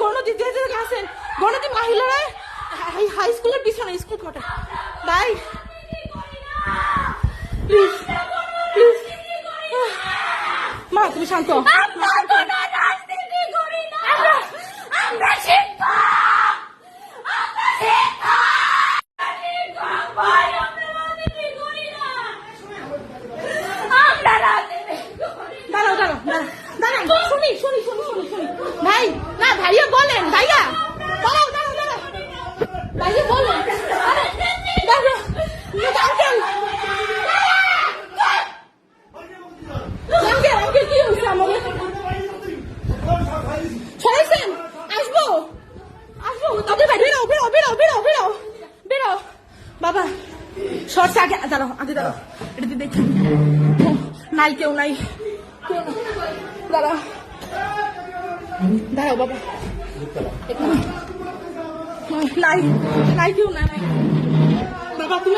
গণতি যে যে আছেন গণতি মহিলারা হাই স্কুলের পিছনে স্কুল কোটা ভাই প্লিজ প্লিজ মা তুমি শান্ত শুনি শুনি শুনি শুনি শুনি ভাই না ভাইয়া বলেন ভাইয়া দাঁড়াও দাঁড়াও দাঁড়াও ভাইয়া বলেন আঙ্কেল কি হয়েছে আমাদের সরাইছেন আসবো আসবো তোদের ভাই বেরো বেরো বেরো বেরো বেরো বেরো বাবা শর্টস আগে দাঁড়াও আগে দাঁড়াও এটা দেখি নাই কেউ নাই দাঁড়াও দাঁড়াও বাবা নাই নাই কেউ নাই বাবা তুমি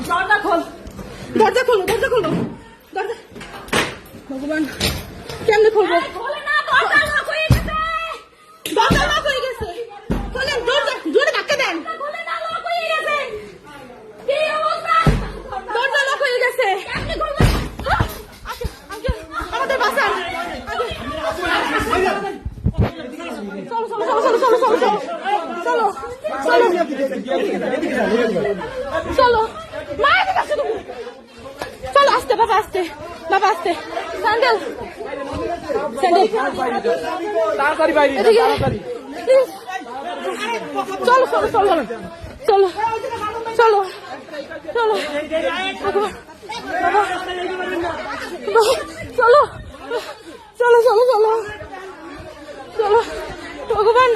দরজা খোল দরজা খোলো দরজা খোলো দরজা ভগবান কেমনে খুলবো দরজা লক হয়ে গেছে খোলেন দরজা জোরে ধাক্কা দেন দরজা লক হয়ে গেছে আমাদের বাসার চলো চলো চলো চলো চলো চলো চলো চলো চলো মায়ের কাছে চলো আসতে বাবা আসতে বাবা আসতে স্যান্ডেল স্যান্ডেল তাড়াতাড়ি বাইরে তাড়াতাড়ি প্লিজ চলো চলো চলো চলো চলো চলো বাবা চলো চলো চলো চলো চলো ভগবান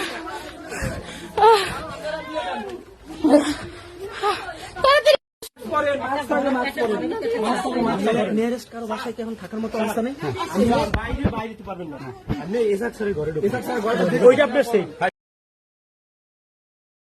নিয়ারেস্ট কারো বাসায় কি এখন থাকার মতো অবস্থা নেই? বাইরে বাইরে পারবেন না, আপনি এসাক স্যারের ঘরে ঢুকুন। ওইটা আপনার সেই